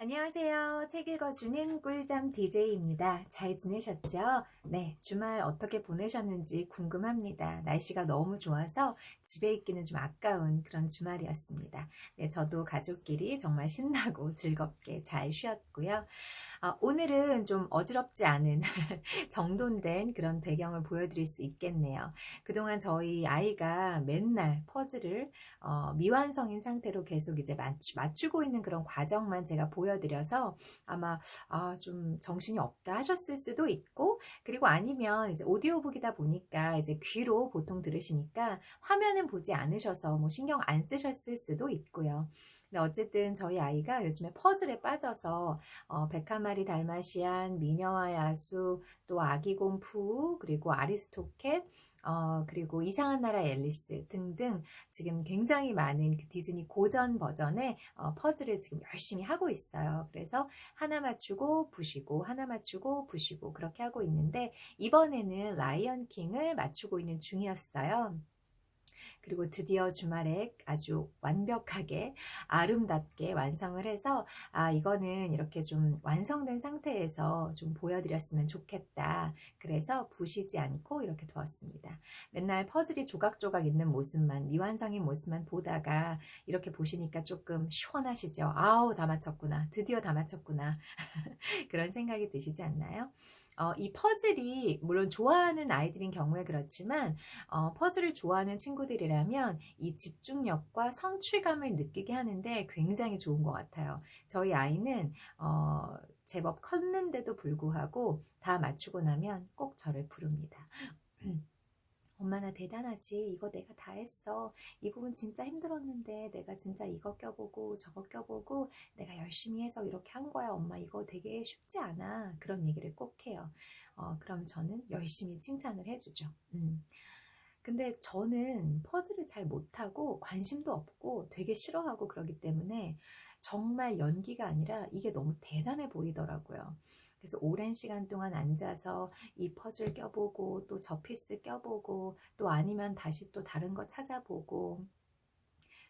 안녕하세요. 책 읽어주는 꿀잠 DJ입니다. 잘 지내셨죠? 네, 주말 어떻게 보내셨는지 궁금합니다. 날씨가 너무 좋아서 집에 있기는 좀 아까운 그런 주말이었습니다. 네, 저도 가족끼리 정말 신나고 즐겁게 잘 쉬었고요. 오늘은 좀 어지럽지 않은 정돈된 그런 배경을 보여드릴 수 있겠네요. 그동안 저희 아이가 맨날 퍼즐을 미완성인 상태로 계속 이제 맞추고 있는 그런 과정만 제가 보여드려서 아마 좀 정신이 없다 하셨을 수도 있고, 그리고 아니면 이제 오디오북이다 보니까 이제 귀로 보통 들으시니까 화면은 보지 않으셔서 뭐 신경 안 쓰셨을 수도 있고요. 근데 어쨌든 저희 아이가 요즘에 퍼즐에 빠져서 백하마리 달마시안, 미녀와 야수, 또 아기곰 푸우, 그리고 아리스토켓, 그리고 이상한 나라 앨리스 등등 지금 굉장히 많은 그 디즈니 고전 버전의 퍼즐을 지금 열심히 하고 있어요. 그래서 하나 맞추고 부시고 하나 맞추고 부시고 그렇게 하고 있는데, 이번에는 라이언 킹을 맞추고 있는 중이었어요. 그리고 드디어 주말에 아주 완벽하게 아름답게 완성을 해서 이거는 이렇게 좀 완성된 상태에서 좀 보여드렸으면 좋겠다. 그래서 부시지 않고 이렇게 두었습니다. 맨날 퍼즐이 조각조각 있는 모습만, 미완성인 모습만 보다가 이렇게 보시니까 조금 시원하시죠? 아우, 다 맞췄구나. 드디어 다 맞췄구나. 그런 생각이 드시지 않나요? 이 퍼즐이 물론 좋아하는 아이들인 경우에 그렇지만 퍼즐을 좋아하는 친구들이라면 이 집중력과 성취감을 느끼게 하는데 굉장히 좋은 것 같아요. 저희 아이는 제법 컸는데도 불구하고 다 맞추고 나면 꼭 저를 부릅니다. 엄마 나 대단하지. 이거 내가 다 했어. 이 부분 진짜 힘들었는데 내가 진짜 이거 껴보고 저거 껴보고 내가 열심히 해서 이렇게 한 거야. 엄마 이거 되게 쉽지 않아. 그런 얘기를 꼭 해요. 그럼 저는 열심히 칭찬을 해주죠. 근데 저는 퍼즐을 잘 못하고 관심도 없고 되게 싫어하고 그러기 때문에 정말 연기가 아니라 이게 너무 대단해 보이더라고요. 그래서 오랜 시간 동안 앉아서 이 퍼즐 껴보고 또 저 피스 껴보고 또 아니면 다시 또 다른 거 찾아보고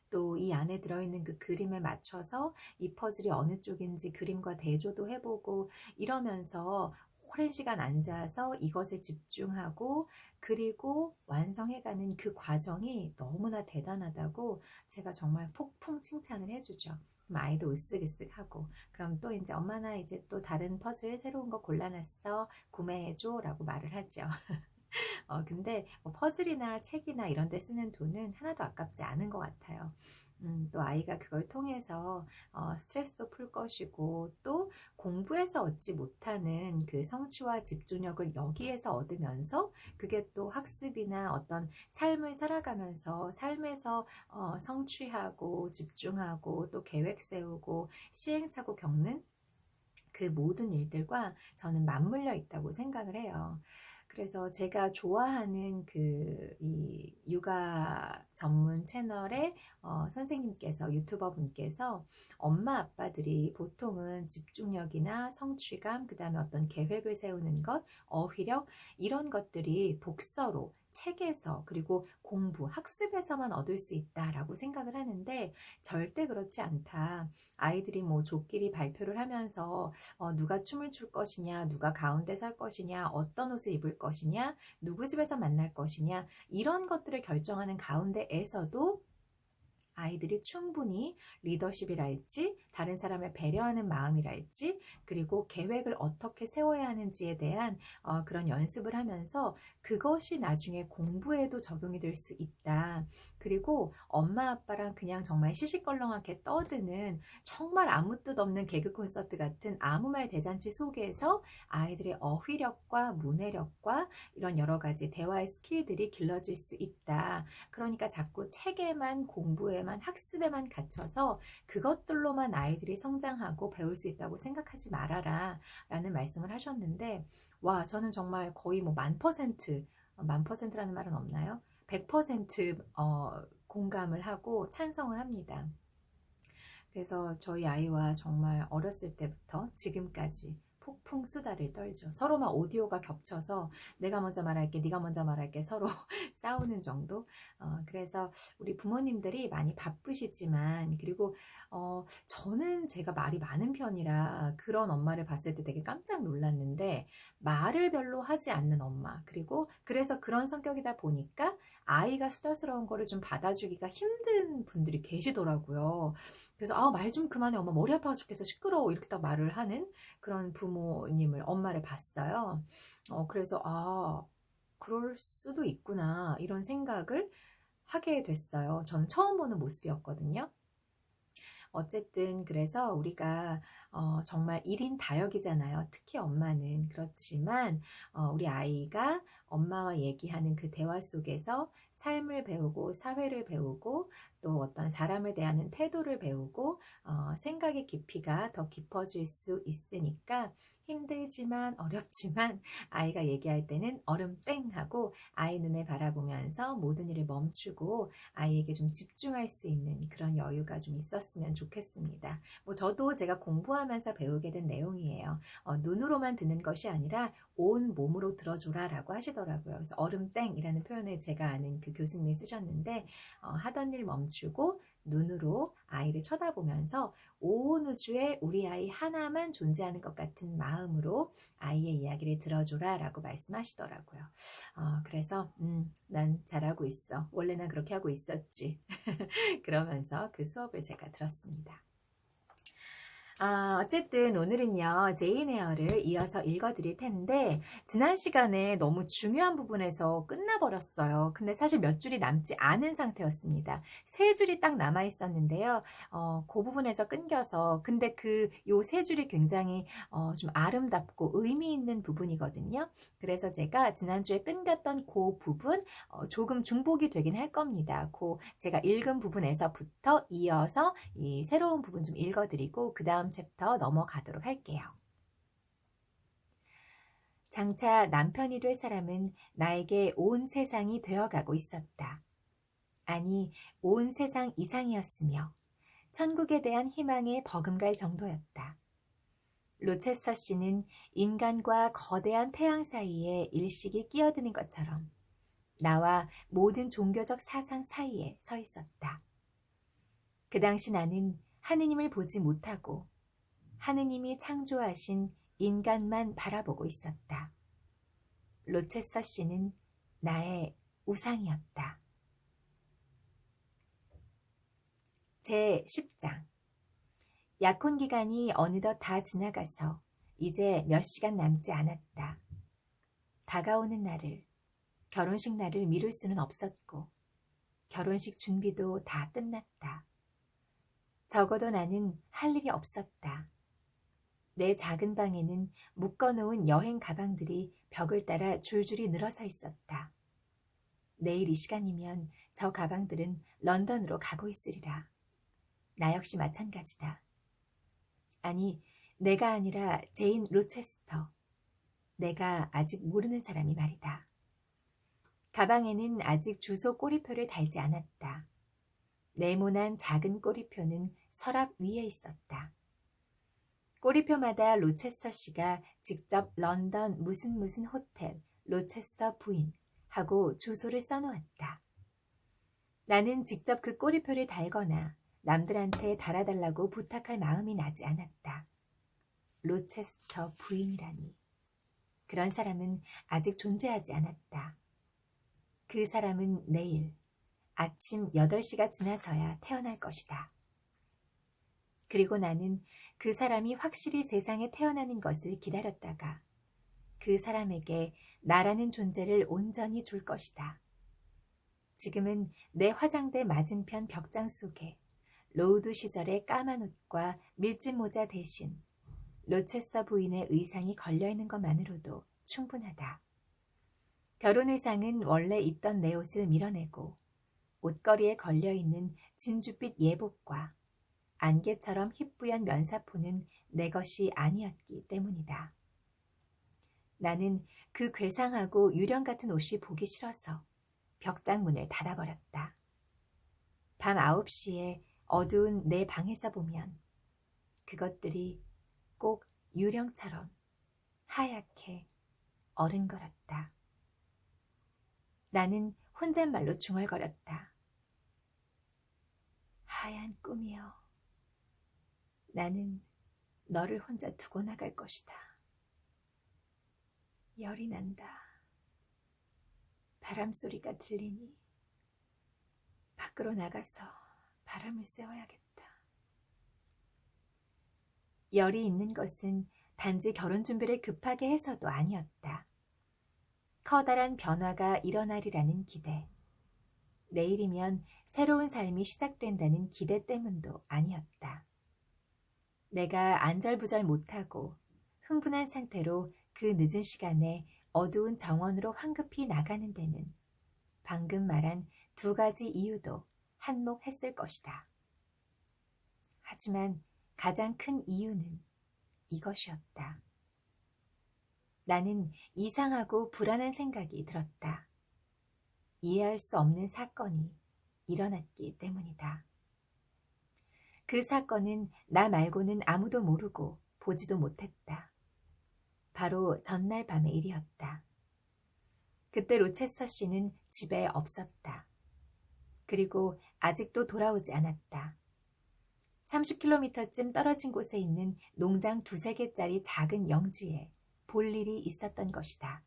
또 이 안에 들어있는 그 그림에 맞춰서 이 퍼즐이 어느 쪽인지 그림과 대조도 해보고 이러면서 오랜 시간 앉아서 이것에 집중하고 그리고 완성해가는 그 과정이 너무나 대단하다고 제가 정말 폭풍 칭찬을 해주죠. 그럼 아이도 으쓱으쓱하고 그럼 또 이제 엄마 나 이제 또 다른 퍼즐 새로운 거 골라놨어 구매해줘 라고 말을 하죠. 근데 뭐 퍼즐이나 책이나 이런 데 쓰는 돈은 하나도 아깝지 않은 것 같아요. 또 아이가 그걸 통해서 스트레스도 풀 것이고 또 공부에서 얻지 못하는 그 성취와 집중력을 여기에서 얻으면서 그게 또 학습이나 어떤 삶을 살아가면서 삶에서 성취하고 집중하고 또 계획 세우고 시행착오 겪는 그 모든 일들과 저는 맞물려 있다고 생각을 해요. 그래서 제가 좋아하는 이 육아 전문 채널의 선생님께서, 유튜버 분께서 엄마 아빠들이 보통은 집중력이나 성취감, 그 다음에 어떤 계획을 세우는 것, 어휘력, 이런 것들이 독서로, 책에서, 그리고 공부, 학습에서만 얻을 수 있다라고 생각을 하는데 절대 그렇지 않다. 아이들이 뭐 조끼리 발표를 하면서 누가 춤을 출 것이냐, 누가 가운데 설 것이냐, 어떤 옷을 입을 것이냐, 누구 집에서 만날 것이냐, 이런 것들을 결정하는 가운데에서도 아이들이 충분히 리더십이랄지 다른 사람을 배려하는 마음이랄지 그리고 계획을 어떻게 세워야 하는지에 대한 그런 연습을 하면서 그것이 나중에 공부에도 적용이 될 수 있다. 그리고 엄마 아빠랑 그냥 정말 시시껄렁하게 떠드는 정말 아무 뜻 없는 개그 콘서트 같은 아무 말 대잔치 속에서 아이들의 어휘력과 문해력과 이런 여러 가지 대화의 스킬들이 길러질 수 있다. 그러니까 자꾸 책에만 공부에만 학습에만 갇혀서 그것들로만 아이들이 성장하고 배울 수 있다고 생각하지 말아라 라는 말씀을 하셨는데, 와 저는 정말 거의 뭐 1000%, 1000%라는 말은 없나요? 100% 공감을 하고 찬성을 합니다. 그래서 저희 아이와 정말 어렸을 때부터 지금까지 폭풍 수다를 떨죠. 서로 막 오디오가 겹쳐서 내가 먼저 말할게, 네가 먼저 말할게 서로 싸우는 정도. 그래서 우리 부모님들이 많이 바쁘시지만, 그리고 저는 제가 말이 많은 편이라 그런 엄마를 봤을 때 되게 깜짝 놀랐는데, 말을 별로 하지 않는 엄마, 그리고 그래서 그런 성격이다 보니까 아이가 수다스러운 거를 좀 받아주기가 힘든 분들이 계시더라고요. 그래서 말 좀 그만해, 엄마 머리 아파서 죽겠어, 시끄러워, 이렇게 딱 말을 하는 그런 부모님을, 엄마를 봤어요. 그래서 그럴 수도 있구나, 이런 생각을 하게 됐어요. 저는 처음 보는 모습이었거든요. 어쨌든 그래서 우리가 정말 1인 다역이잖아요. 특히 엄마는. 그렇지만 우리 아이가 엄마와 얘기하는 그 대화 속에서 삶을 배우고 사회를 배우고 또 어떤 사람을 대하는 태도를 배우고 생각의 깊이가 더 깊어질 수 있으니까, 힘들지만 어렵지만 아이가 얘기할 때는 얼음 땡 하고 아이 눈을 바라보면서 모든 일을 멈추고 아이에게 좀 집중할 수 있는 그런 여유가 좀 있었으면 좋겠습니다. 뭐 저도 제가 공부하면서 배우게 된 내용이에요. 눈으로만 듣는 것이 아니라 온 몸으로 들어줘라 라고 하시더라고요. 그래서 얼음땡이라는 표현을 제가 아는 그 교수님이 쓰셨는데, 하던 일 멈추고 눈으로 아이를 쳐다보면서 온 우주에 우리 아이 하나만 존재하는 것 같은 마음으로 아이의 이야기를 들어줘라 라고 말씀하시더라고요. 그래서 난 잘하고 있어, 원래 난 그렇게 하고 있었지 그러면서 그 수업을 제가 들었습니다. 어쨌든 오늘은요, 제인 에어를 이어서 읽어드릴 텐데, 지난 시간에 너무 중요한 부분에서 끝나버렸어요. 근데 사실 몇 줄이 남지 않은 상태였습니다. 3줄이 딱 남아 있었는데요. 그 부분에서 끊겨서, 근데 요 3줄이 굉장히 좀 아름답고 의미 있는 부분이거든요. 그래서 제가 지난주에 끊겼던 그 부분 조금 중복이 되긴 할 겁니다. 제가 읽은 부분에서부터 이어서 이 새로운 부분 좀 읽어드리고 그 다음 챕터 넘어가도록 할게요. 장차 남편이 될 사람은 나에게 온 세상이 되어가고 있었다. 아니, 온 세상 이상이었으며 천국에 대한 희망에 버금갈 정도였다. 로체스터 씨는 인간과 거대한 태양 사이에 일식이 끼어드는 것처럼 나와 모든 종교적 사상 사이에 서 있었다. 그 당시 나는 하느님을 보지 못하고 하느님이 창조하신 인간만 바라보고 있었다. 로체스터 씨는 나의 우상이었다. 제10장. 약혼 기간이 어느덧 다 지나가서 이제 몇 시간 남지 않았다. 다가오는 날을, 결혼식 날을 미룰 수는 없었고 결혼식 준비도 다 끝났다. 적어도 나는 할 일이 없었다. 내 작은 방에는 묶어놓은 여행 가방들이 벽을 따라 줄줄이 늘어서 있었다. 내일 이 시간이면 저 가방들은 런던으로 가고 있으리라. 나 역시 마찬가지다. 아니, 내가 아니라 제인 로체스터. 내가 아직 모르는 사람이 말이다. 가방에는 아직 주소 꼬리표를 달지 않았다. 네모난 작은 꼬리표는 서랍 위에 있었다. 꼬리표마다 로체스터 씨가 직접 런던 무슨 호텔, 로체스터 부인 하고 주소를 써놓았다. 나는 직접 그 꼬리표를 달거나 남들한테 달아달라고 부탁할 마음이 나지 않았다. 로체스터 부인이라니. 그런 사람은 아직 존재하지 않았다. 그 사람은 내일 아침 8시가 지나서야 태어날 것이다. 그리고 나는 그 사람이 확실히 세상에 태어나는 것을 기다렸다가 그 사람에게 나라는 존재를 온전히 줄 것이다. 지금은 내 화장대 맞은편 벽장 속에 로우드 시절의 까만 옷과 밀짚 모자 대신 로체스터 부인의 의상이 걸려있는 것만으로도 충분하다. 결혼 의상은 원래 있던 내 옷을 밀어내고 옷걸이에 걸려있는 진주빛 예복과 안개처럼 희뿌연 면사포는 내 것이 아니었기 때문이다. 나는 그 괴상하고 유령 같은 옷이 보기 싫어서 벽장 문을 닫아버렸다. 밤 9시에 어두운 내 방에서 보면 그것들이 꼭 유령처럼 하얗게 어른거렸다. 나는 혼잣말로 중얼거렸다. 하얀 꿈이여. 나는 너를 혼자 두고 나갈 것이다. 열이 난다. 바람 소리가 들리니 밖으로 나가서 바람을 쐬어야겠다. 열이 있는 것은 단지 결혼 준비를 급하게 해서도 아니었다. 커다란 변화가 일어나리라는 기대, 내일이면 새로운 삶이 시작된다는 기대 때문도 아니었다. 내가 안절부절 못하고 흥분한 상태로 그 늦은 시간에 어두운 정원으로 황급히 나가는 데는 방금 말한 두 가지 이유도 한몫했을 것이다. 하지만 가장 큰 이유는 이것이었다. 나는 이상하고 불안한 생각이 들었다. 이해할 수 없는 사건이 일어났기 때문이다. 그 사건은 나 말고는 아무도 모르고 보지도 못했다. 바로 전날 밤의 일이었다. 그때 로체스터 씨는 집에 없었다. 그리고 아직도 돌아오지 않았다. 30km쯤 떨어진 곳에 있는 농장 2~3개짜리 작은 영지에 볼 일이 있었던 것이다.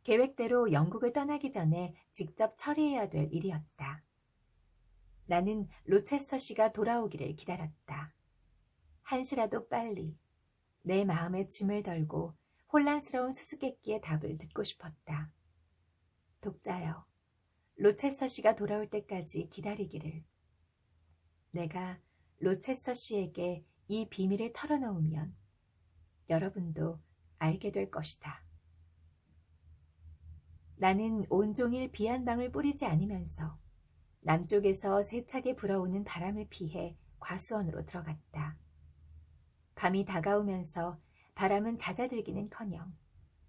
계획대로 영국을 떠나기 전에 직접 처리해야 될 일이었다. 나는 로체스터 씨가 돌아오기를 기다렸다. 한시라도 빨리 내 마음에 짐을 덜고 혼란스러운 수수께끼의 답을 듣고 싶었다. 독자여, 로체스터 씨가 돌아올 때까지 기다리기를. 내가 로체스터 씨에게 이 비밀을 털어놓으면 여러분도 알게 될 것이다. 나는 온종일 비 한 방울 뿌리지 않으면서 남쪽에서 세차게 불어오는 바람을 피해 과수원으로 들어갔다. 밤이 다가오면서 바람은 잦아들기는커녕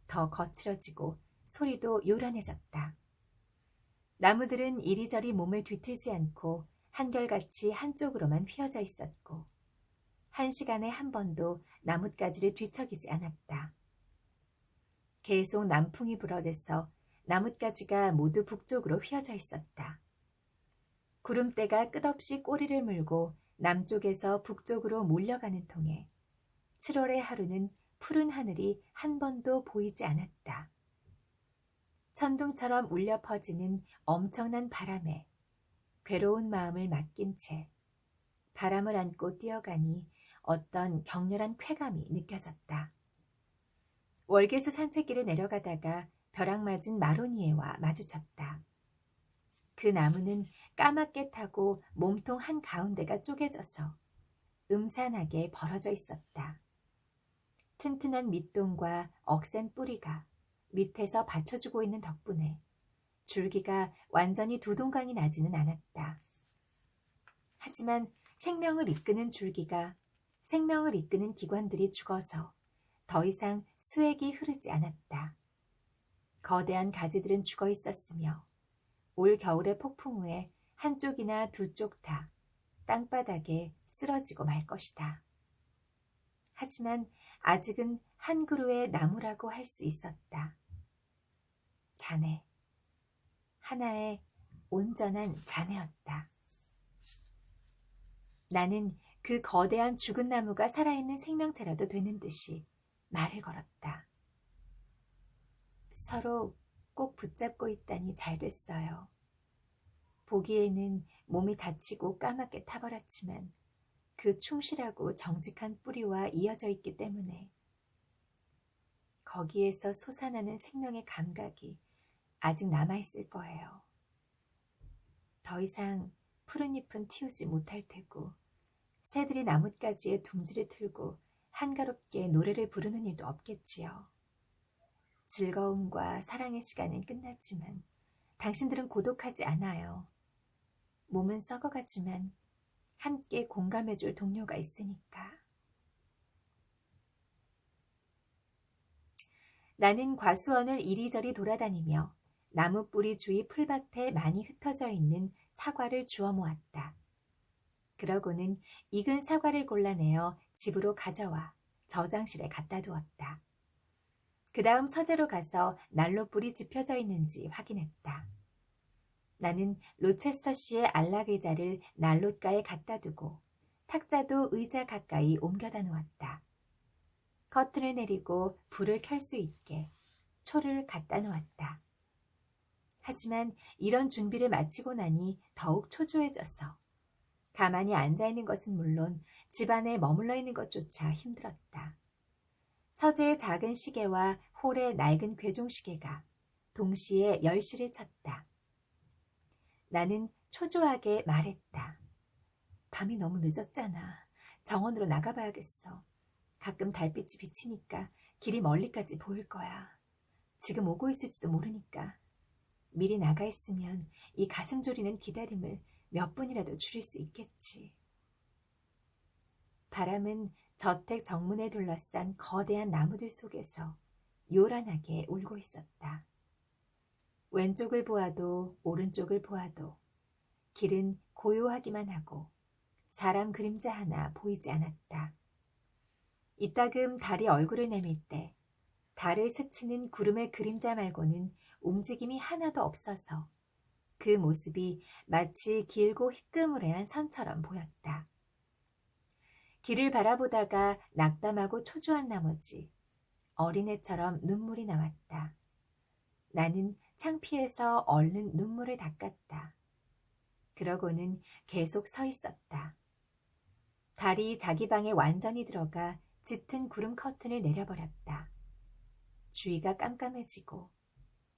더 거칠어지고 소리도 요란해졌다. 나무들은 이리저리 몸을 뒤틀지 않고 한결같이 한쪽으로만 휘어져 있었고 1시간에 한 번도 나뭇가지를 뒤척이지 않았다. 계속 남풍이 불어대서 나뭇가지가 모두 북쪽으로 휘어져 있었다. 구름대가 끝없이 꼬리를 물고 남쪽에서 북쪽으로 몰려가는 통에 7월의 하루는 푸른 하늘이 한 번도 보이지 않았다. 천둥처럼 울려 퍼지는 엄청난 바람에 괴로운 마음을 맡긴 채 바람을 안고 뛰어가니 어떤 격렬한 쾌감이 느껴졌다. 월계수 산책길을 내려가다가 벼락 맞은 마로니에와 마주쳤다. 그 나무는 까맣게 타고 몸통 한가운데가 쪼개져서 음산하게 벌어져 있었다. 튼튼한 밑동과 억센 뿌리가 밑에서 받쳐주고 있는 덕분에 줄기가 완전히 두동강이 나지는 않았다. 하지만 생명을 이끄는 줄기가, 생명을 이끄는 기관들이 죽어서 더 이상 수액이 흐르지 않았다. 거대한 가지들은 죽어 있었으며 올 겨울의 폭풍 후에 한쪽이나 두쪽 다 땅바닥에 쓰러지고 말 것이다. 하지만 아직은 한 그루의 나무라고 할 수 있었다. 자네, 하나의 온전한 자네였다. 나는 그 거대한 죽은 나무가 살아있는 생명체라도 되는 듯이 말을 걸었다. 서로 꼭 붙잡고 있다니 잘 됐어요. 보기에는 몸이 다치고 까맣게 타버렸지만 그 충실하고 정직한 뿌리와 이어져 있기 때문에 거기에서 솟아나는 생명의 감각이 아직 남아있을 거예요. 더 이상 푸른 잎은 틔우지 못할 테고 새들이 나뭇가지에 둥지를 틀고 한가롭게 노래를 부르는 일도 없겠지요. 즐거움과 사랑의 시간은 끝났지만 당신들은 고독하지 않아요. 몸은 썩어가지만 함께 공감해줄 동료가 있으니까. 나는 과수원을 이리저리 돌아다니며 나무 뿌리 주위 풀밭에 많이 흩어져 있는 사과를 주워 모았다. 그러고는 익은 사과를 골라내어 집으로 가져와 저장실에 갖다 두었다. 그 다음 서재로 가서 난로불이 지펴져 있는지 확인했다. 나는 로체스터 씨의 안락 의자를 난로가에 갖다 두고 탁자도 의자 가까이 옮겨다 놓았다. 커튼을 내리고 불을 켤 수 있게 초를 갖다 놓았다. 하지만 이런 준비를 마치고 나니 더욱 초조해졌어. 가만히 앉아있는 것은 물론 집안에 머물러 있는 것조차 힘들었다. 서재의 작은 시계와 홀의 낡은 괴종시계가 동시에 10시를 쳤다. 나는 초조하게 말했다. 밤이 너무 늦었잖아. 정원으로 나가봐야겠어. 가끔 달빛이 비치니까 길이 멀리까지 보일 거야. 지금 오고 있을지도 모르니까. 미리 나가 있으면 이 가슴 졸이는 기다림을 몇 분이라도 줄일 수 있겠지. 바람은 저택 정문에 둘러싼 거대한 나무들 속에서 요란하게 울고 있었다. 왼쪽을 보아도 오른쪽을 보아도 길은 고요하기만 하고 사람 그림자 하나 보이지 않았다. 이따금 달이 얼굴을 내밀 때 달을 스치는 구름의 그림자 말고는 움직임이 하나도 없어서 그 모습이 마치 길고 희끄무레한 선처럼 보였다. 길을 바라보다가 낙담하고 초조한 나머지 어린애처럼 눈물이 나왔다. 나는 창피해서 얼른 눈물을 닦았다. 그러고는 계속 서 있었다. 달이 자기 방에 완전히 들어가 짙은 구름 커튼을 내려버렸다. 주위가 깜깜해지고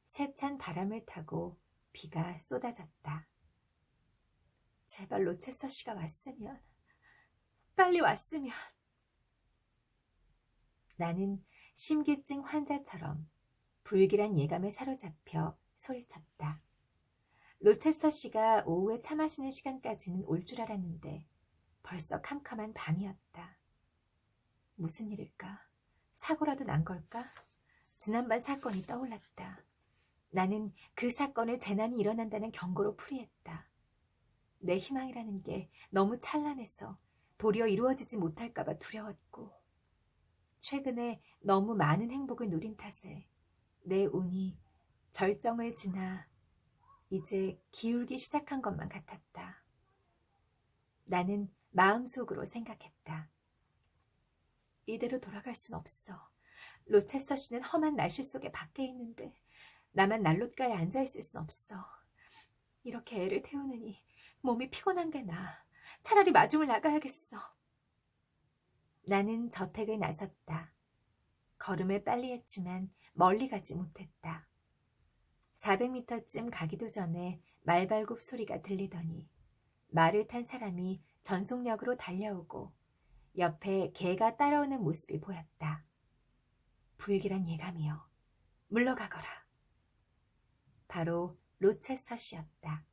세찬 바람을 타고 비가 쏟아졌다. 제발 로체서 씨가 왔으면, 빨리 왔으면. 나는 심기증 환자처럼 불길한 예감에 사로잡혀 소리쳤다. 로체스터 씨가 오후에 차 마시는 시간까지는 올 줄 알았는데 벌써 캄캄한 밤이었다. 무슨 일일까? 사고라도 난 걸까? 지난밤 사건이 떠올랐다. 나는 그 사건을 재난이 일어난다는 경고로 풀이했다. 내 희망이라는 게 너무 찬란해서 도리어 이루어지지 못할까 봐 두려웠고, 최근에 너무 많은 행복을 누린 탓에 내 운이 절정을 지나 이제 기울기 시작한 것만 같았다. 나는 마음속으로 생각했다. 이대로 돌아갈 순 없어. 로체스터 씨는 험한 날씨 속에 밖에 있는데 나만 난로가에 앉아있을 순 없어. 이렇게 애를 태우느니 몸이 피곤한 게 나아. 차라리 마중을 나가야겠어. 나는 저택을 나섰다. 걸음을 빨리 했지만 멀리 가지 못했다. 400m쯤 가기도 전에 말발굽 소리가 들리더니 말을 탄 사람이 전속력으로 달려오고 옆에 개가 따라오는 모습이 보였다. 불길한 예감이여, 물러가거라. 바로 로체스터 씨였다.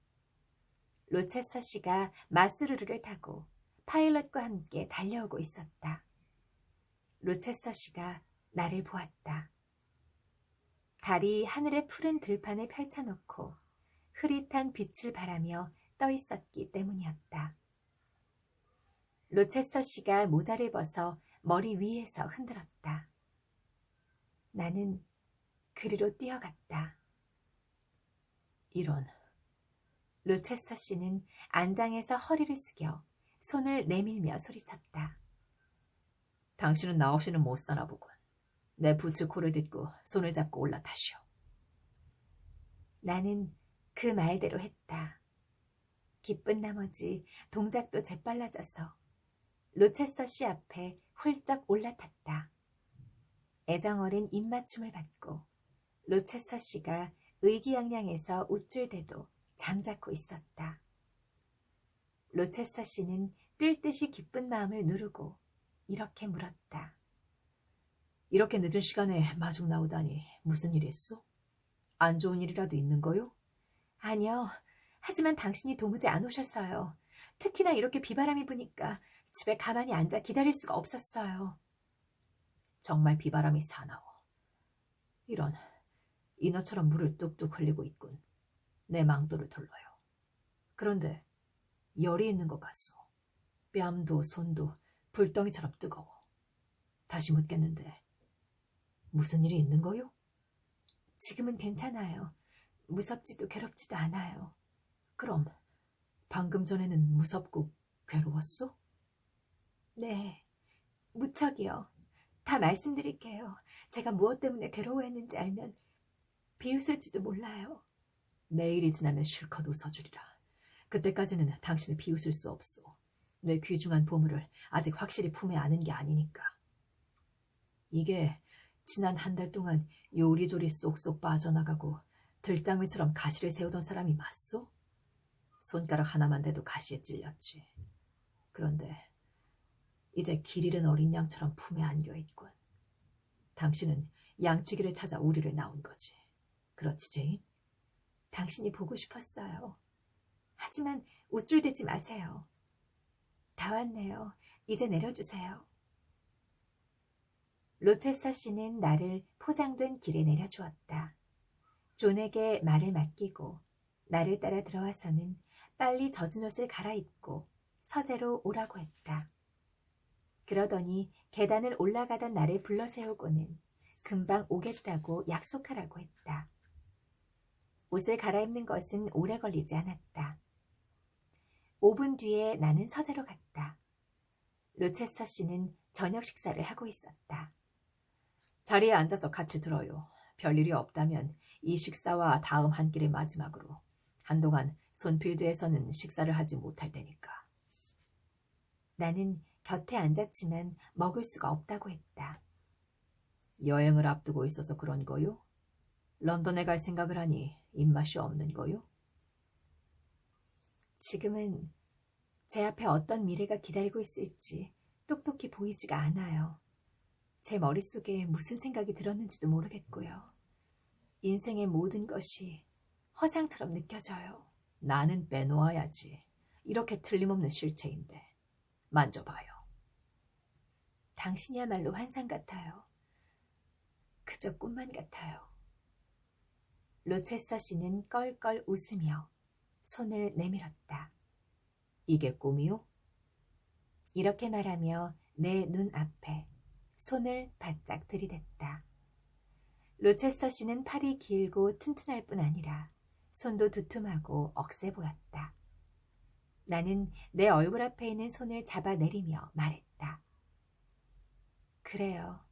로체스터 씨가 마스루르를 타고 파일럿과 함께 달려오고 있었다. 로체스터 씨가 나를 보았다. 달이 하늘의 푸른 들판을 펼쳐놓고 흐릿한 빛을 바라며 떠 있었기 때문이었다. 로체스터 씨가 모자를 벗어 머리 위에서 흔들었다. 나는 그리로 뛰어갔다. 이런. 로체스터 씨는 안장에서 허리를 숙여 손을 내밀며 소리쳤다. 당신은 나 없이는 못 사나 보군. 내 부츠 코를 딛고 손을 잡고 올라타시오. 나는 그 말대로 했다. 기쁜 나머지 동작도 재빨라져서 로체스터 씨 앞에 훌쩍 올라탔다. 애정어린 입맞춤을 받고 로체스터 씨가 의기양양해서 우쭐대도 잠자코 있었다. 로체스터 씨는 뛸 듯이 기쁜 마음을 누르고 이렇게 물었다. 이렇게 늦은 시간에 마중 나오다니 무슨 일 있어? 안 좋은 일이라도 있는 거요? 아니요. 하지만 당신이 도무지 안 오셨어요. 특히나 이렇게 비바람이 부니까 집에 가만히 앉아 기다릴 수가 없었어요. 정말 비바람이 사나워. 이런, 인어처럼 물을 뚝뚝 흘리고 있군. 내 망토를 둘러요. 그런데 열이 있는 것 같소. 뺨도 손도 불덩이처럼 뜨거워. 다시 묻겠는데 무슨 일이 있는 거요? 지금은 괜찮아요. 무섭지도 괴롭지도 않아요. 그럼 방금 전에는 무섭고 괴로웠어? 네, 무척이요. 다 말씀드릴게요. 제가 무엇 때문에 괴로워했는지 알면 비웃을지도 몰라요. 내일이 지나면 실컷 웃어주리라. 그때까지는 당신을 비웃을 수 없소. 내 귀중한 보물을 아직 확실히 품에 안은 게 아니니까. 이게 지난 한 달 동안 요리조리 쏙쏙 빠져나가고 들장미처럼 가시를 세우던 사람이 맞소? 손가락 하나만 대도 가시에 찔렸지. 그런데 이제 길 잃은 어린 양처럼 품에 안겨있군. 당신은 양치기를 찾아 우리를 나온 거지. 그렇지, 제인? 당신이 보고 싶었어요. 하지만 우쭐대지 마세요. 다 왔네요. 이제 내려주세요. 로체스터 씨는 나를 포장된 길에 내려주었다. 존에게 말을 맡기고 나를 따라 들어와서는 빨리 젖은 옷을 갈아입고 서재로 오라고 했다. 그러더니 계단을 올라가던 나를 불러 세우고는 금방 오겠다고 약속하라고 했다. 옷을 갈아입는 것은 오래 걸리지 않았다. 5분 뒤에 나는 서재로 갔다. 로체스터 씨는 저녁 식사를 하고 있었다. 자리에 앉아서 같이 들어요. 별일이 없다면 이 식사와 다음 한 끼를 마지막으로 한동안 손필드에서는 식사를 하지 못할 테니까. 나는 곁에 앉았지만 먹을 수가 없다고 했다. 여행을 앞두고 있어서 그런 거요? 런던에 갈 생각을 하니 입맛이 없는 거요? 지금은 제 앞에 어떤 미래가 기다리고 있을지 똑똑히 보이지가 않아요. 제 머릿속에 무슨 생각이 들었는지도 모르겠고요. 인생의 모든 것이 허상처럼 느껴져요. 나는 빼놓아야지. 이렇게 틀림없는 실체인데. 만져봐요. 당신이야말로 환상 같아요. 그저 꿈만 같아요. 로체스터 씨는 껄껄 웃으며 손을 내밀었다. 이게 꿈이요? 이렇게 말하며 내 눈앞에 손을 바짝 들이댔다. 로체스터 씨는 팔이 길고 튼튼할 뿐 아니라 손도 두툼하고 억세 보였다. 나는 내 얼굴 앞에 있는 손을 잡아내리며 말했다. 그래요.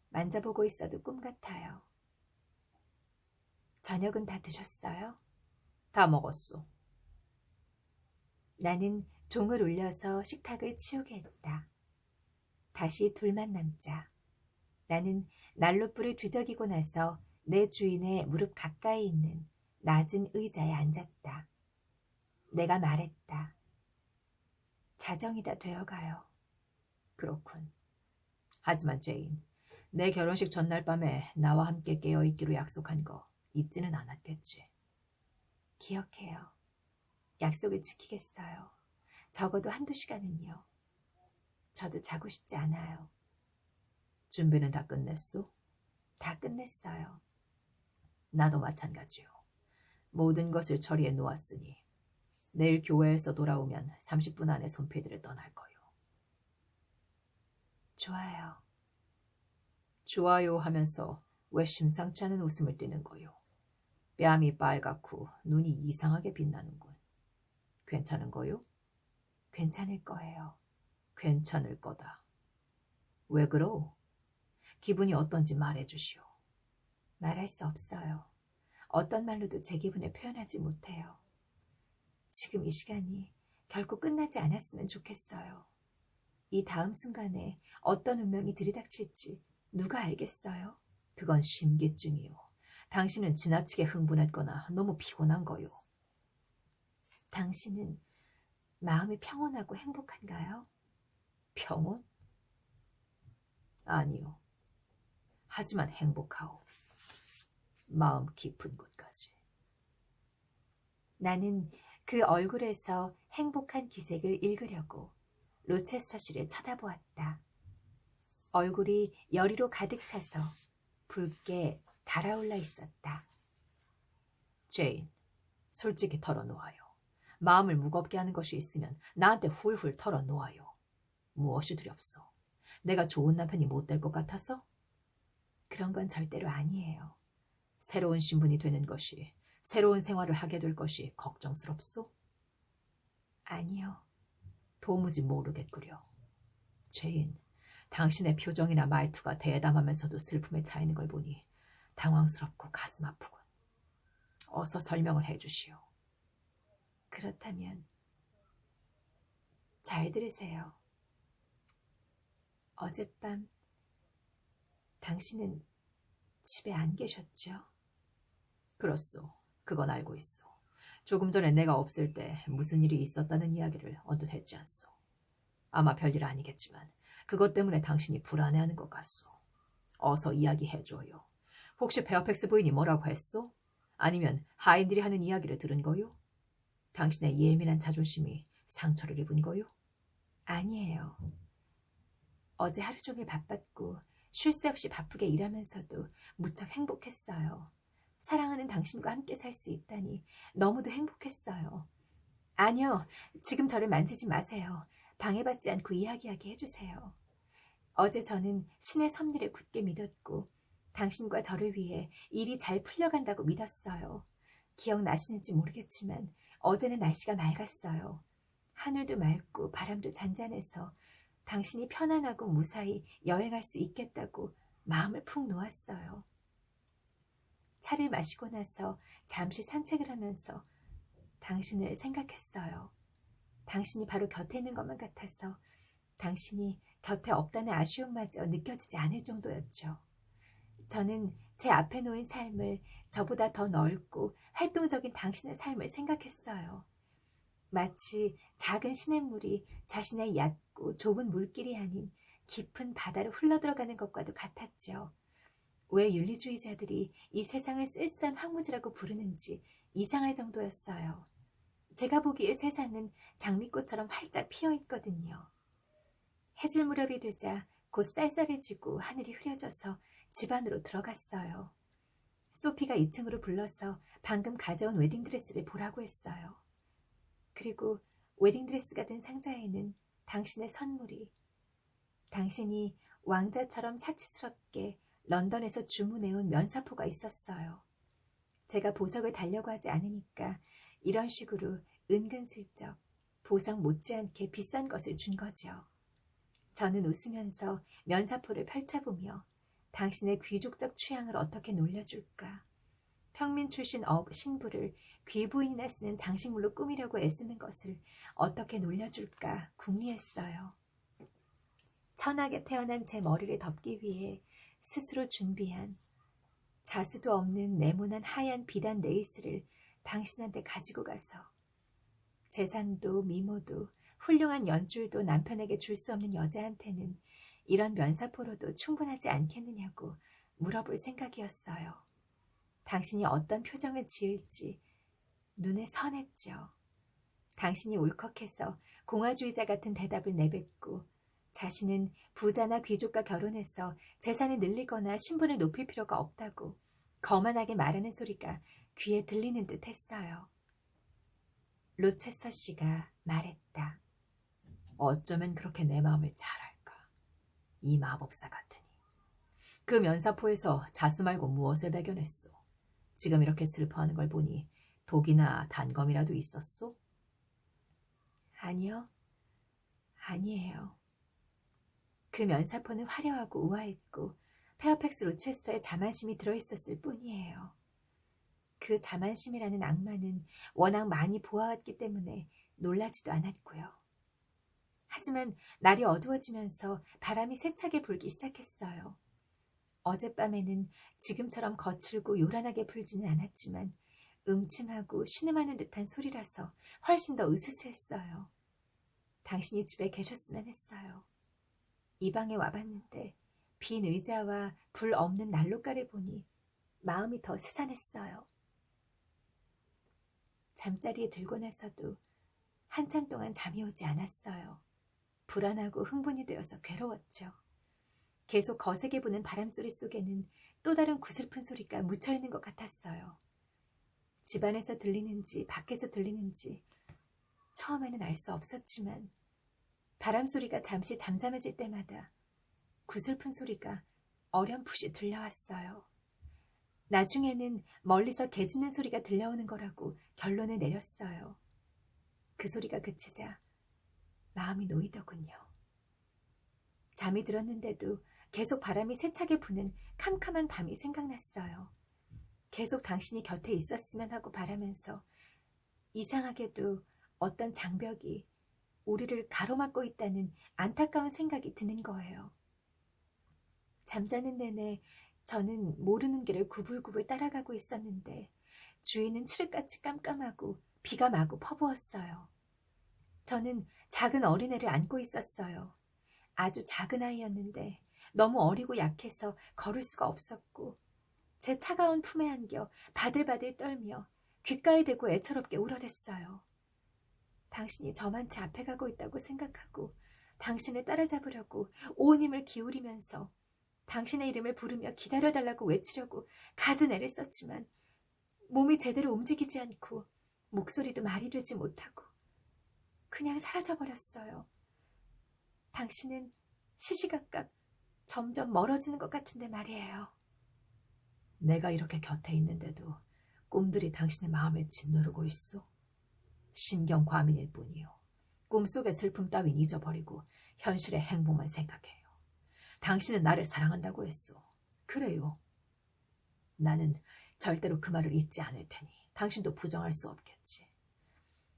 만져보고 있어도 꿈 같아요. 저녁은 다 드셨어요? 다 먹었소. 나는 종을 울려서 식탁을 치우게 했다. 다시 둘만 남자. 나는 난로불을 뒤적이고 나서 내 주인의 무릎 가까이 있는 낮은 의자에 앉았다. 내가 말했다. 자정이 다 되어가요. 그렇군. 하지만 제인, 내 결혼식 전날 밤에 나와 함께 깨어있기로 약속한 거 잊지는 않았겠지. 기억해요. 약속을 지키겠어요. 적어도 1~2시간은요. 저도 자고 싶지 않아요. 준비는 다 끝냈소? 다 끝냈어요. 나도 마찬가지요. 모든 것을 처리해 놓았으니 내일 교회에서 돌아오면 30분 안에 손필드를 떠날 거요. 좋아요. 좋아요 하면서 왜 심상치 않은 웃음을 띠는 거요. 뺨이 빨갛고 눈이 이상하게 빛나는군. 괜찮은 거요? 괜찮을 거예요. 괜찮을 거다. 왜 그러? 기분이 어떤지 말해주시오. 말할 수 없어요. 어떤 말로도 제 기분을 표현하지 못해요. 지금 이 시간이 결코 끝나지 않았으면 좋겠어요. 이 다음 순간에 어떤 운명이 들이닥칠지 누가 알겠어요? 그건 심기증이요. 당신은 지나치게 흥분했거나 너무 피곤한 거요. 당신은 마음이 평온하고 행복한가요? 평온? 아니요. 하지만 행복하오. 마음 깊은 곳까지. 나는 그 얼굴에서 행복한 기색을 읽으려고 로체스터 씨를 쳐다보았다. 얼굴이 열의로 가득 차서 붉게 달아올라 있었다. 제인, 솔직히 털어놓아요. 마음을 무겁게 하는 것이 있으면 나한테 훌훌 털어놓아요. 무엇이 두렵소? 내가 좋은 남편이 못 될 것 같아서? 그런 건 절대로 아니에요. 새로운 신분이 되는 것이, 새로운 생활을 하게 될 것이 걱정스럽소? 아니요. 도무지 모르겠구려. 제인, 당신의 표정이나 말투가 대담하면서도 슬픔에 차이는 걸 보니 당황스럽고 가슴 아프군. 어서 설명을 해주시오. 그렇다면 잘 들으세요. 어젯밤 당신은 집에 안 계셨죠? 그렇소. 그건 알고 있소. 조금 전에 내가 없을 때 무슨 일이 있었다는 이야기를 언뜻 했지 않소. 아마 별일 아니겠지만 그것 때문에 당신이 불안해하는 것 같소. 어서 이야기해줘요. 혹시 페어팩스 부인이 뭐라고 했소? 아니면 하인들이 하는 이야기를 들은 거요? 당신의 예민한 자존심이 상처를 입은 거요? 아니에요. 어제 하루 종일 바빴고 쉴 새 없이 바쁘게 일하면서도 무척 행복했어요. 사랑하는 당신과 함께 살 수 있다니 너무도 행복했어요. 아니요, 지금 저를 만지지 마세요. 방해받지 않고 이야기하게 해주세요. 어제 저는 신의 섭리를 굳게 믿었고 당신과 저를 위해 일이 잘 풀려간다고 믿었어요. 기억나시는지 모르겠지만 어제는 날씨가 맑았어요. 하늘도 맑고 바람도 잔잔해서 당신이 편안하고 무사히 여행할 수 있겠다고 마음을 푹 놓았어요. 차를 마시고 나서 잠시 산책을 하면서 당신을 생각했어요. 당신이 바로 곁에 있는 것만 같아서 당신이 곁에 없다는 아쉬움마저 느껴지지 않을 정도였죠. 저는 제 앞에 놓인 삶을 저보다 더 넓고 활동적인 당신의 삶을 생각했어요. 마치 작은 시냇물이 자신의 얕고 좁은 물길이 아닌 깊은 바다로 흘러들어가는 것과도 같았죠. 왜 윤리주의자들이 이 세상을 쓸쓸한 황무지라고 부르는지 이상할 정도였어요. 제가 보기에 세상은 장미꽃처럼 활짝 피어 있거든요. 해질 무렵이 되자 곧 쌀쌀해지고 하늘이 흐려져서 집 안으로 들어갔어요. 소피가 2층으로 불러서 방금 가져온 웨딩드레스를 보라고 했어요. 그리고 웨딩드레스가 든 상자에는 당신의 선물이, 당신이 왕자처럼 사치스럽게 런던에서 주문해온 면사포가 있었어요. 제가 보석을 달려고 하지 않으니까 이런 식으로 은근슬쩍 보석 못지않게 비싼 것을 준 거죠. 저는 웃으면서 면사포를 펼쳐보며 당신의 귀족적 취향을 어떻게 놀려줄까, 평민 출신 신부를 귀부인이나 쓰는 장식물로 꾸미려고 애쓰는 것을 어떻게 놀려줄까 궁리했어요. 천하게 태어난 제 머리를 덮기 위해 스스로 준비한 자수도 없는 네모난 하얀 비단 레이스를 당신한테 가지고 가서 재산도 미모도 훌륭한 연줄도 남편에게 줄 수 없는 여자한테는 이런 면사포로도 충분하지 않겠느냐고 물어볼 생각이었어요. 당신이 어떤 표정을 지을지 눈에 선했죠. 당신이 울컥해서 공화주의자 같은 대답을 내뱉고 자신은 부자나 귀족과 결혼해서 재산을 늘리거나 신분을 높일 필요가 없다고 거만하게 말하는 소리가 귀에 들리는 듯 했어요. 로체스터 씨가 말했다. 어쩌면 그렇게 내 마음을 잘 알까. 이 마법사 같으니. 그 면사포에서 자수 말고 무엇을 발견했소? 지금 이렇게 슬퍼하는 걸 보니 독이나 단검이라도 있었소? 아니요. 아니에요. 그 면사포는 화려하고 우아했고 페어팩스 로체스터에 자만심이 들어있었을 뿐이에요. 그 자만심이라는 악마는 워낙 많이 보아왔기 때문에 놀라지도 않았고요. 하지만 날이 어두워지면서 바람이 세차게 불기 시작했어요. 어젯밤에는 지금처럼 거칠고 요란하게 불지는 않았지만 음침하고 신음하는 듯한 소리라서 훨씬 더 으스스했어요. 당신이 집에 계셨으면 했어요. 이 방에 와봤는데 빈 의자와 불 없는 난로가를 보니 마음이 더 스산했어요. 잠자리에 들고 나서도 한참 동안 잠이 오지 않았어요. 불안하고 흥분이 되어서 괴로웠죠. 계속 거세게 부는 바람소리 속에는 또 다른 구슬픈 소리가 묻혀있는 것 같았어요. 집안에서 들리는지 밖에서 들리는지 처음에는 알 수 없었지만 바람소리가 잠시 잠잠해질 때마다 구슬픈 소리가 어렴풋이 들려왔어요. 나중에는 멀리서 개 짖는 소리가 들려오는 거라고 결론을 내렸어요. 그 소리가 그치자 마음이 놓이더군요. 잠이 들었는데도 계속 바람이 세차게 부는 캄캄한 밤이 생각났어요. 계속 당신이 곁에 있었으면 하고 바라면서 이상하게도 어떤 장벽이 우리를 가로막고 있다는 안타까운 생각이 드는 거예요. 잠자는 내내 저는 모르는 길을 구불구불 따라가고 있었는데 주위는 칠흑같이 깜깜하고 비가 마구 퍼부었어요. 저는 작은 어린애를 안고 있었어요. 아주 작은 아이였는데 너무 어리고 약해서 걸을 수가 없었고 제 차가운 품에 안겨 바들바들 떨며 귓가에 대고 애처롭게 울어댔어요. 당신이 저만치 앞에 가고 있다고 생각하고 당신을 따라잡으려고 온 힘을 기울이면서 당신의 이름을 부르며 기다려달라고 외치려고 갖은 애를 썼지만 몸이 제대로 움직이지 않고 목소리도 말이 되지 못하고 그냥 사라져버렸어요. 당신은 시시각각 점점 멀어지는 것 같은데 말이에요. 내가 이렇게 곁에 있는데도 꿈들이 당신의 마음을 짓누르고 있어. 신경과민일 뿐이요. 꿈속의 슬픔 따윈 잊어버리고 현실의 행복만 생각해요. 당신은 나를 사랑한다고 했어. 그래요. 나는 절대로 그 말을 잊지 않을 테니 당신도 부정할 수 없겠지.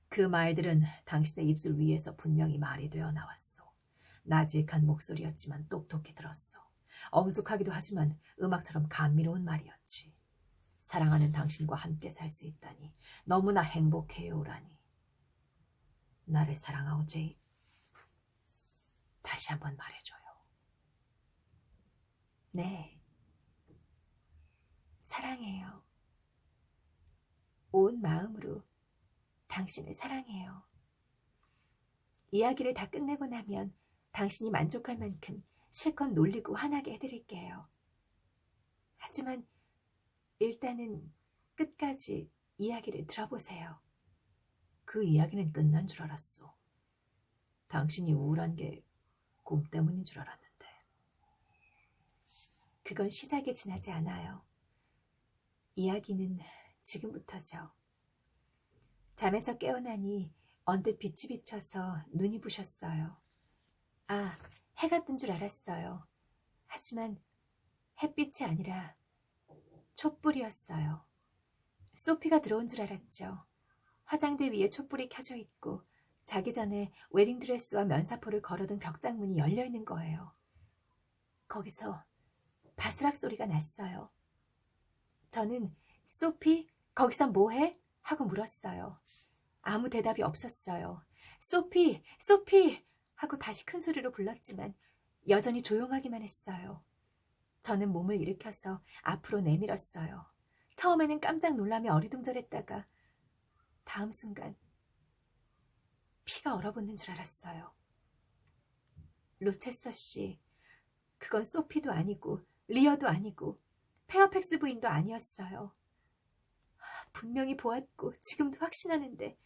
그 말들은 당신의 입술 위에서 분명히 말이 되어 나왔어. 나직한 목소리였지만 똑똑히 들었어. 엄숙하기도 하지만 음악처럼 감미로운 말이었지. 사랑하는 당신과 함께 살 수 있다니 너무나 행복해요라니. 나를 사랑하오, 제인. 다시 한번 말해줘요. 네, 사랑해요. 온 마음으로 당신을 사랑해요. 이야기를 다 끝내고 나면 당신이 만족할 만큼 실컷 놀리고 화나게 해드릴게요. 하지만 일단은 끝까지 이야기를 들어보세요. 그 이야기는 끝난 줄 알았어. 당신이 우울한 게 꿈 때문인 줄 알았는데. 그건 시작에 지나지 않아요. 이야기는 지금부터죠. 잠에서 깨어나니 언뜻 빛이 비쳐서 눈이 부셨어요. 아, 해가 뜬 줄 알았어요. 하지만 햇빛이 아니라 촛불이었어요. 소피가 들어온 줄 알았죠. 화장대 위에 촛불이 켜져 있고 자기 전에 웨딩드레스와 면사포를 걸어둔 벽장문이 열려있는 거예요. 거기서 바스락 소리가 났어요. 저는 소피, 거기서 뭐해? 하고 물었어요. 아무 대답이 없었어요. 소피, 소피! 하고 다시 큰 소리로 불렀지만 여전히 조용하기만 했어요. 저는 몸을 일으켜서 앞으로 내밀었어요. 처음에는 깜짝 놀라며 어리둥절했다가 다음 순간 피가 얼어붙는 줄 알았어요. 로체스터 씨, 그건 소피도 아니고 리어도 아니고 페어팩스 부인도 아니었어요. 분명히 보았고 지금도 확신하는데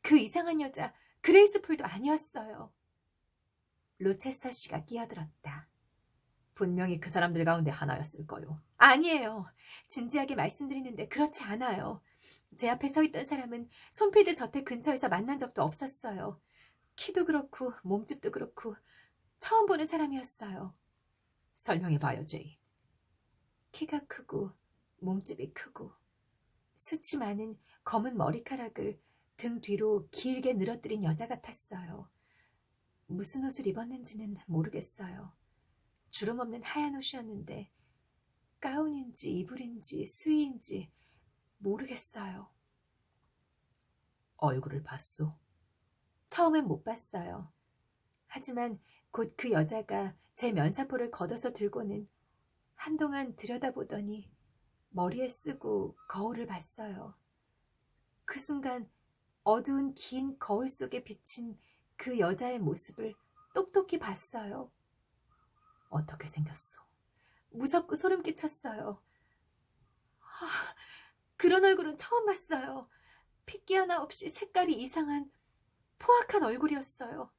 그 이상한 여자 그레이스 폴도 아니었어요. 로체스터 씨가 끼어들었다. 분명히 그 사람들 가운데 하나였을 거요. 아니에요. 진지하게 말씀드리는데 그렇지 않아요. 제 앞에 서 있던 사람은 손필드 저택 근처에서 만난 적도 없었어요. 키도 그렇고 몸집도 그렇고 처음 보는 사람이었어요. 설명해봐요, 제인. 키가 크고 몸집이 크고 수치 많은 검은 머리카락을 등 뒤로 길게 늘어뜨린 여자 같았어요. 무슨 옷을 입었는지는 모르겠어요. 주름 없는 하얀 옷이었는데 가운인지 이불인지 수의인지 모르겠어요. 얼굴을 봤소? 처음엔 못 봤어요. 하지만 곧 그 여자가 제 면사포를 걷어서 들고는 한동안 들여다보더니 머리에 쓰고 거울을 봤어요. 그 순간 어두운 긴 거울 속에 비친 그 여자의 모습을 똑똑히 봤어요. 어떻게 생겼소? 무섭고 소름 끼쳤어요. 그런 얼굴은 처음 봤어요. 핏기 하나 없이 색깔이 이상한 포악한 얼굴이었어요.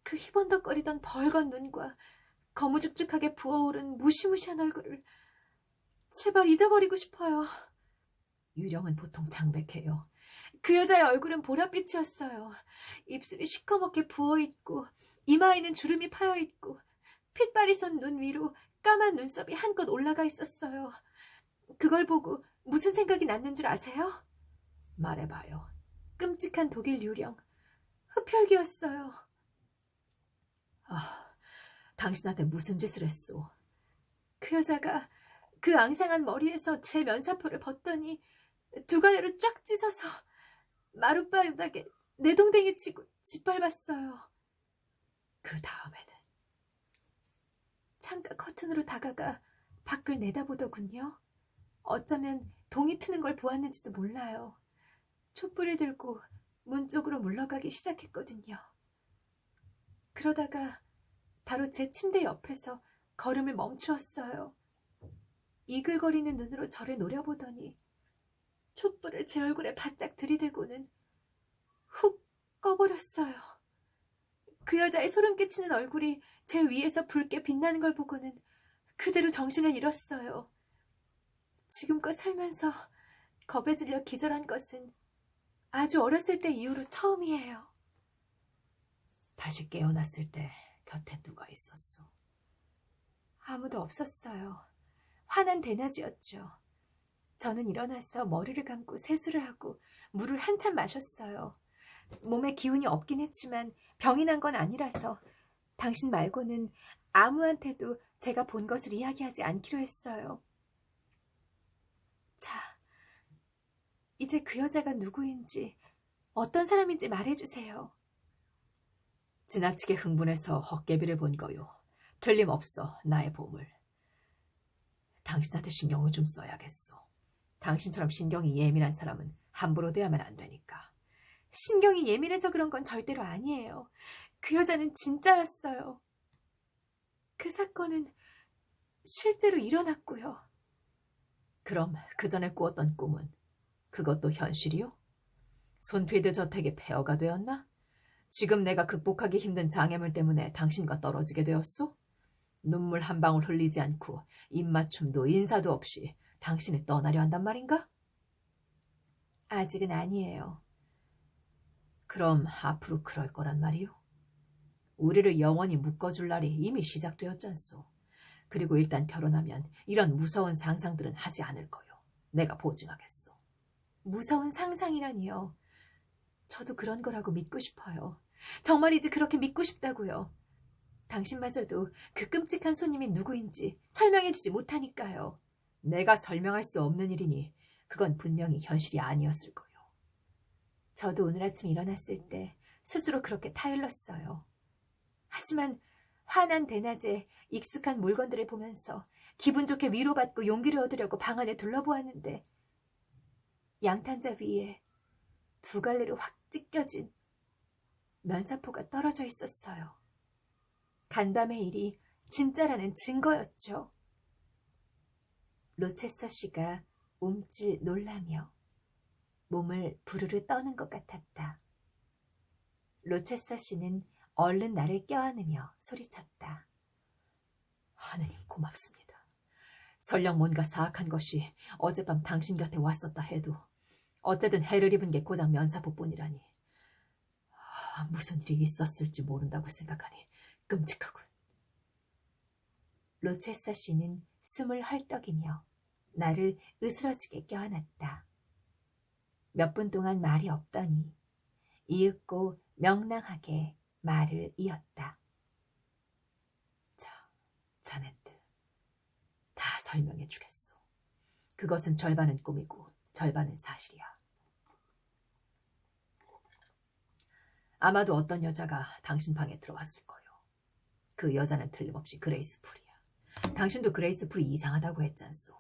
그 희번덕거리던 벌건 눈과 거무죽죽하게 부어오른 무시무시한 얼굴을 제발 잊어버리고 싶어요. 유령은 보통 창백해요. 그 여자의 얼굴은 보랏빛이었어요. 입술이 시커멓게 부어있고 이마에는 주름이 파여있고 핏발이 선 눈 위로 까만 눈썹이 한껏 올라가 있었어요. 그걸 보고 무슨 생각이 났는 줄 아세요? 말해봐요. 끔찍한 독일 유령. 흡혈귀였어요. 당신한테 무슨 짓을 했소? 그 여자가 그 앙상한 머리에서 제 면사포를 벗더니 두 갈래로 쫙 찢어서 마룻바닥에 내동댕이 치고 짓밟았어요. 그 다음에는 창가 커튼으로 다가가 밖을 내다보더군요. 어쩌면 동이 트는 걸 보았는지도 몰라요. 촛불을 들고 문 쪽으로 물러가기 시작했거든요. 그러다가 바로 제 침대 옆에서 걸음을 멈추었어요. 이글거리는 눈으로 저를 노려보더니 촛불을 제 얼굴에 바짝 들이대고는 훅 꺼버렸어요. 그 여자의 소름 끼치는 얼굴이 제 위에서 붉게 빛나는 걸 보고는 그대로 정신을 잃었어요. 지금껏 살면서 겁에 질려 기절한 것은 아주 어렸을 때 이후로 처음이에요. 다시 깨어났을 때 곁에 누가 있었소? 아무도 없었어요. 환한 대낮이었죠. 저는 일어나서 머리를 감고 세수를 하고 물을 한참 마셨어요. 몸에 기운이 없긴 했지만 병이 난 건 아니라서 당신 말고는 아무한테도 제가 본 것을 이야기하지 않기로 했어요. 자, 이제 그 여자가 누구인지 어떤 사람인지 말해주세요. 지나치게 흥분해서 헛개비를 본 거요. 틀림없어, 나의 보물. 당신한테 신경을 좀 써야겠소. 당신처럼 신경이 예민한 사람은 함부로 대하면 안 되니까. 신경이 예민해서 그런 건 절대로 아니에요. 그 여자는 진짜였어요. 그 사건은 실제로 일어났고요. 그럼 그 전에 꾸었던 꿈은 그것도 현실이요? 손필드 저택의 폐허가 되었나? 지금 내가 극복하기 힘든 장애물 때문에 당신과 떨어지게 되었소? 눈물 한 방울 흘리지 않고 입맞춤도 인사도 없이 당신을 떠나려 한단 말인가? 아직은 아니에요. 그럼 앞으로 그럴 거란 말이요? 우리를 영원히 묶어줄 날이 이미 시작되었잖소. 그리고 일단 결혼하면 이런 무서운 상상들은 하지 않을 거요. 내가 보증하겠소. 무서운 상상이라니요. 저도 그런 거라고 믿고 싶어요. 정말이지 그렇게 믿고 싶다고요. 당신마저도 그 끔찍한 손님이 누구인지 설명해주지 못하니까요. 내가 설명할 수 없는 일이니 그건 분명히 현실이 아니었을 거요. 저도 오늘 아침 일어났을 때 스스로 그렇게 타일렀어요. 하지만 환한 대낮에 익숙한 물건들을 보면서 기분 좋게 위로받고 용기를 얻으려고 방 안에 둘러보았는데 양탄자 위에 두 갈래로 확 찢겨진 면사포가 떨어져 있었어요. 간밤의 일이 진짜라는 증거였죠. 로체서 씨가 움찔 놀라며 몸을 부르르 떠는 것 같았다. 로체서 씨는 얼른 나를 껴안으며 소리쳤다. 하느님 고맙습니다. 설령 뭔가 사악한 것이 어젯밤 당신 곁에 왔었다 해도 어쨌든 해를 입은 게 고작 면사포뿐이라니. 무슨 일이 있었을지 모른다고 생각하니 끔찍하군. 로체서 씨는 숨을 헐떡이며 나를 으스러지게 껴안았다. 몇 분 동안 말이 없더니 이윽고 명랑하게 말을 이었다. 자, 자네트, 다 설명해 주겠소. 그것은 절반은 꿈이고 절반은 사실이야. 아마도 어떤 여자가 당신 방에 들어왔을 거요. 그 여자는 틀림없이 그레이스 풀이야. 당신도 그레이스 풀이 이상하다고 했잖소.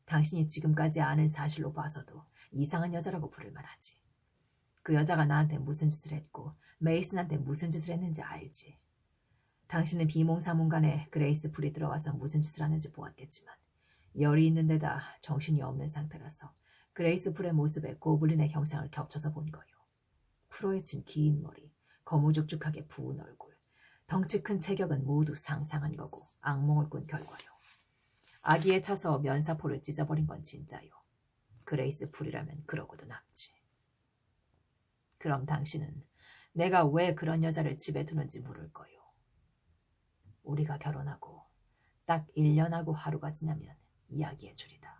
당신이 지금까지 아는 사실로 봐서도 이상한 여자라고 부를 만하지. 그 여자가 나한테 무슨 짓을 했고 메이슨한테 무슨 짓을 했는지 알지. 당신은 비몽사몽간에 그레이스 풀이 들어와서 무슨 짓을 하는지 보았겠지만 열이 있는 데다 정신이 없는 상태라서 그레이스 풀의 모습에 고블린의 형상을 겹쳐서 본 거요. 풀어헤친 긴 머리, 거무죽죽하게 부은 얼굴, 덩치 큰 체격은 모두 상상한 거고 악몽을 꾼 결과요. 아기에 차서 면사포를 찢어버린 건 진짜요. 그레이스 풀이라면 그러고도 남지. 그럼 당신은 내가 왜 그런 여자를 집에 두는지 물을 거요. 우리가 결혼하고 딱 1년하고 하루가 지나면 이야기해 주리다.